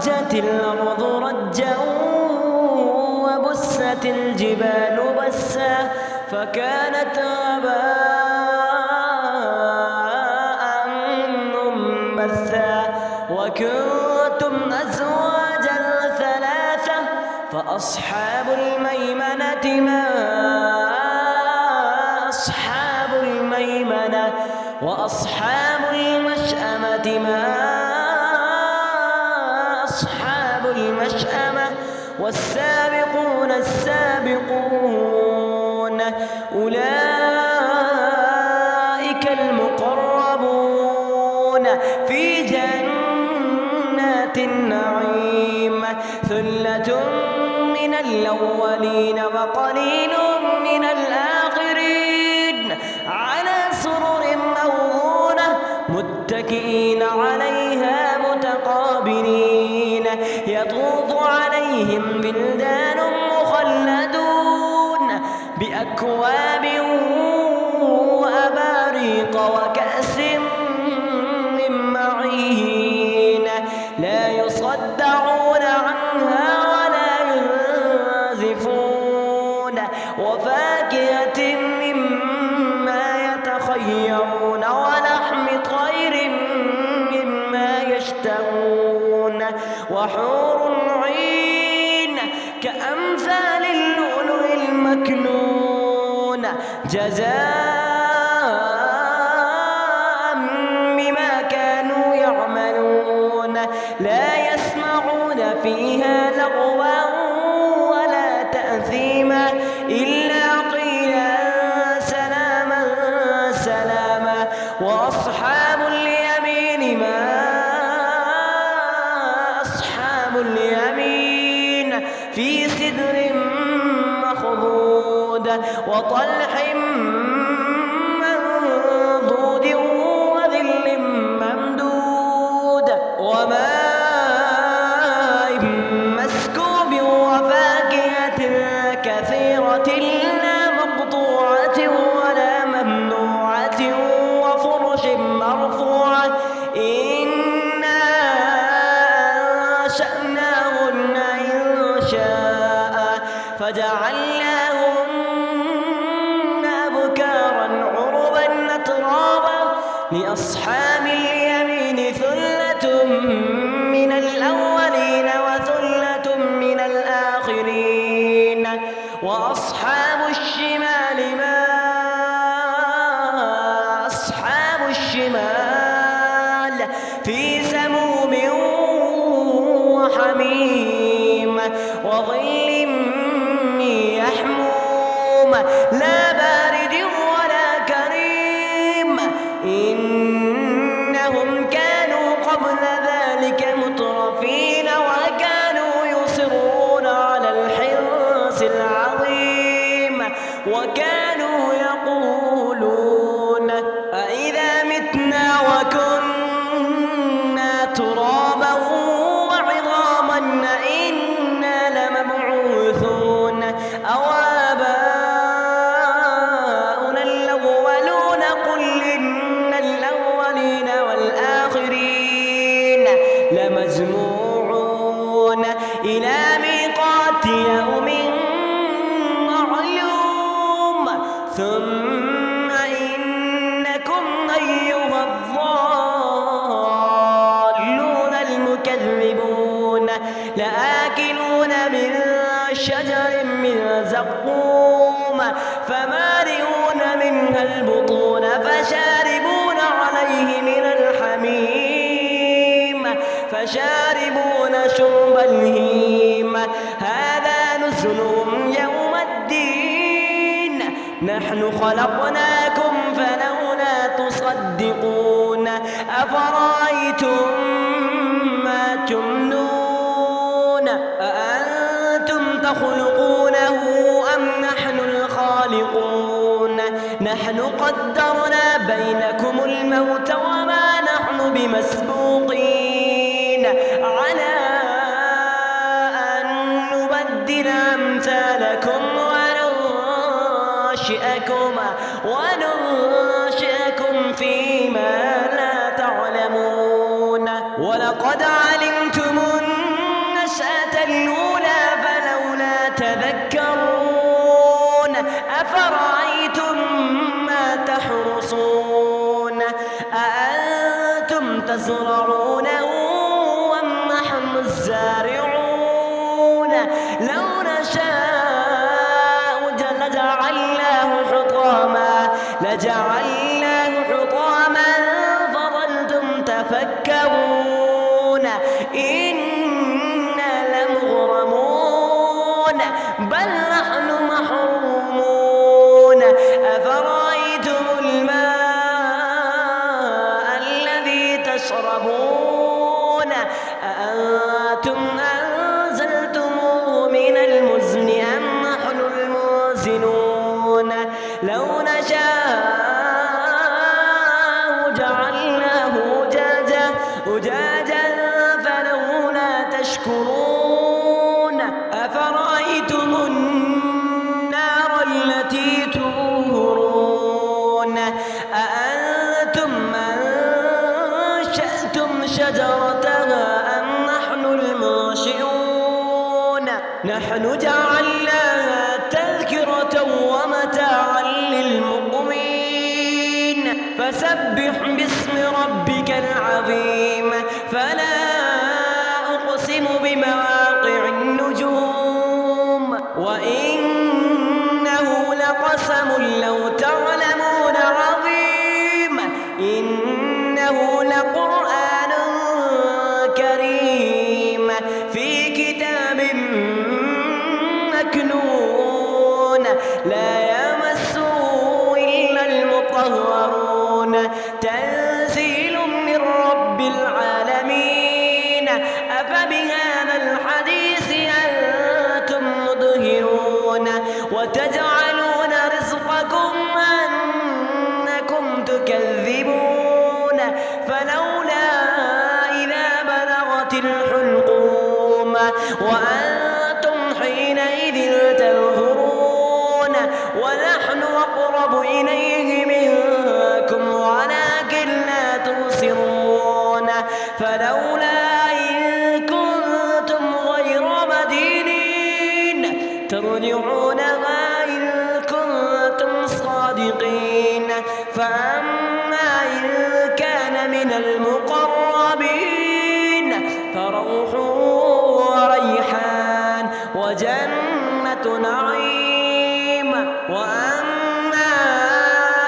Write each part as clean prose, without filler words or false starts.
ورجت الأرض رجا وبست الجبال بسا فكانت هباء منبثا وكنتم أزواجا ثلاثة فأصحاب الميمنة ما أصحاب الميمنة وأصحاب المشأمة ما أصحاب المشأمة والسابقون السابقون أولئك المقربون في جنات النعيم ثلة من الأولين وقليل من الآخرين على سرر موضونة متكئين عليها متقابلين يطوف عليهم بلدان مخلدون بأكواب وأباريق وكأس من معين لا يصدعون عنها ولا ينزفون وفاكهة مما يتخيرون ولحم طير مما يشتهون وحور عين كأمثال اللؤلؤ المكنون جزاء بما كانوا يعملون لا يسمعون فيها لغوا ولا تأثيما إلا قيلا سلاما سلاما وأصحاب اليمين ما أصحاب اليمين في سدر مخضود وطلح منضود وظل ممدود وماء مسكوب وفاكهة كثيرة لا مقطوعة ولا ممنوعة وفرش مرفوعة إنا أنشأناهن إنشاء فجعلناهن أبكارا عربا أترابا لأصحاب اليمين ثلة من الأولين وثلة من الآخرين وأصحاب الشمال ما أصحاب الشمال في سموم وحميم وظل يحموم لا بارد ولا كريم إنهم كانوا قبل ذلك مترفين وكانوا يصرون على الحرص العظيم وكانوا يقولون أإذا متنا وكنا ترابا وعظاما أإنا لمبعوثون أو آباؤنا الأولون قل إن الأولين والآخرين لمجموعون إلى ميقات يوم معلوم ثم إنكم أيها الضالون المكذبون لآكلون من شجر من زقوم فمالئون منها البطون فشاربون عليه من الحميم فشاربون شرب الهيم هذا نزلهم يوم الدين نحن خلقناكم فلولا تصدقون أفرأيتم ما تمنون أأنتم تخلقونه أم نحن الخالقون نحن قدرنا بينكم الموت وما نحن بمسبوقين على أن نبدل أمثالكم وننشئكم فيما لا تعلمون ولقد علمتم تزرعونه والنحل الزارعون لو نشاء لجعلناه حطاما فظلتم تفكرون إنا لمغرمون بل نحن محرومون أفرأيتم الماء الذي تشربون أأنتم أنزلتموه من المزن أم نحن المنزلون لو نشاء جعلناه أجاجا فلولا تشكرون أفرأيتم النار التي تورون أأنتم أنشأتم شجرتها أم نحن المنشئون نحن جعلناها تذكرة ومتاعا للمقوين فسبح باسم ربك العظيم فلا أقسم بمواقع النجوم وإنه لقسم لو تعلمون عظيم إنه لقرآن كريم في كتاب مكنون لا يمسه إلا المطهرون تنزيل من رب العالمين أفبهذا الحديث أنتم مدهنون وتجعلون رزقكم أنكم تكذبون فلولا إذا بلغت الحلقوم وأنتم حينئذ تنظرون ونحن أقرب إليه منكم ولكن لا تبصرون فلولا إن كنتم غير مدينين ترجعونها إن كنتم صادقين فأما إن كان من المقربين فروح وريحان وجنة نعيم وأما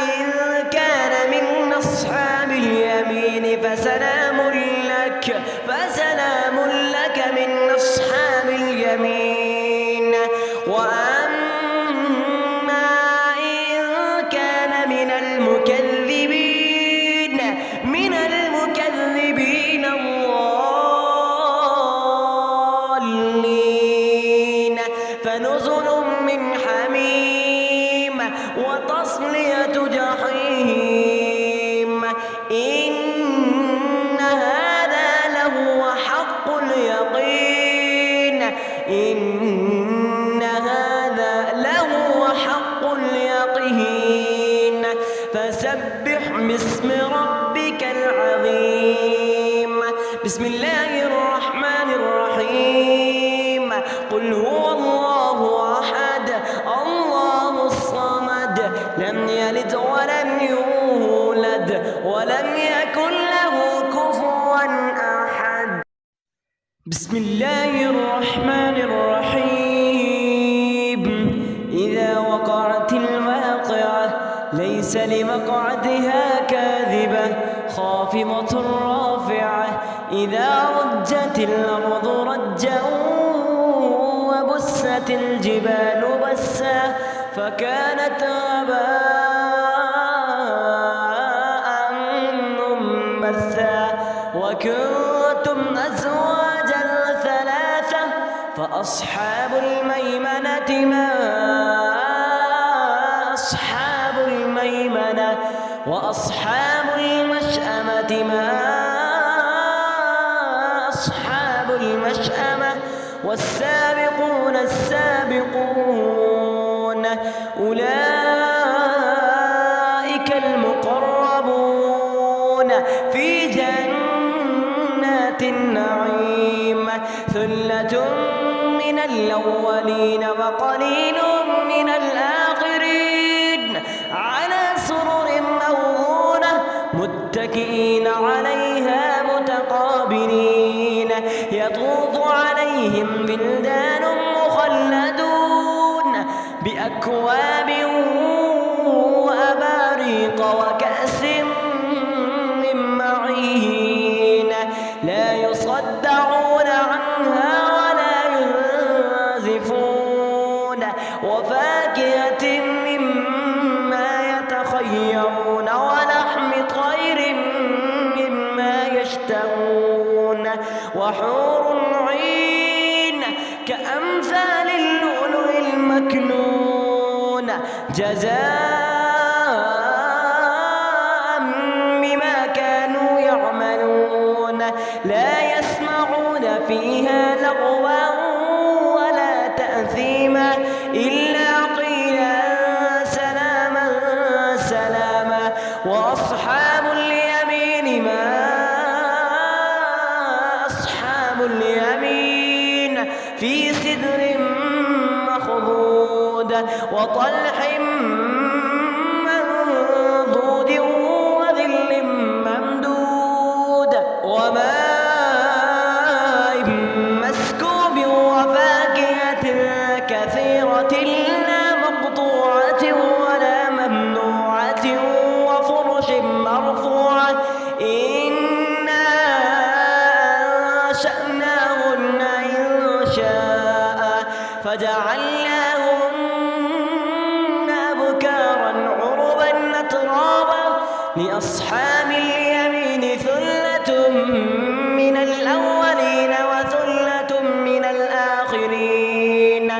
إن كان من أصحاب اليمين فسلام لك من أصحاب اليمين وأما إن كان من المكذبين الضالين فنزل من حميم وتصلية جحيم إن هذا لهو حق اليقين فسبح باسم ربك العظيم بسم الله الرحمن الرحيم قل هو الله أحد الله الصمد لم يلد ولم يولد ولم يكن له كفوا أحد بسم الله الرحمن الرحيم إذا وقعت الواقعة ليس لوقعتها كاذبة خافضة رافعة إذا رجت الأرض رجا وبست الجبال بسا فكانت هباء منبثا وكنتم أزواجا ثلاثة فأصحاب الميمنة ما أصحاب الميمنة وأصحاب المشأمة ما أصحاب المشأمة والسابقون السابقون أولئك المقربون في جنات النعيم ثلة من الأولين وقليل من الآخرين على سرر موضونة متكئين عليها يطوف عليهم بلدان مخلدون بأكواب وأباريق وكأس من معين لا يصدعون عنها ولا ينزفون وفاكهة مما يتخيرون ولحم طير مما يشتهون وحور عين كأمثال اللؤلؤ المكنون جزاء بما كانوا يعملون لا يسمعون فيها لغوا ولا تأثيما إلا قيلا سلاما سلاما وأصحاب اليمين ما أصحاب اليمين في سدر مخضود وطلح منضود وظل ممدود وماء مسكوب وفاكهة كثيرة لا مقطوعة ولا ممنوعة وفرش مرفوعة إنا أنشأناهن إنشاء فجعلناهن أبكارا عربا أترابا لأصحاب اليمين ثلة من الأولين وثلة من الآخرين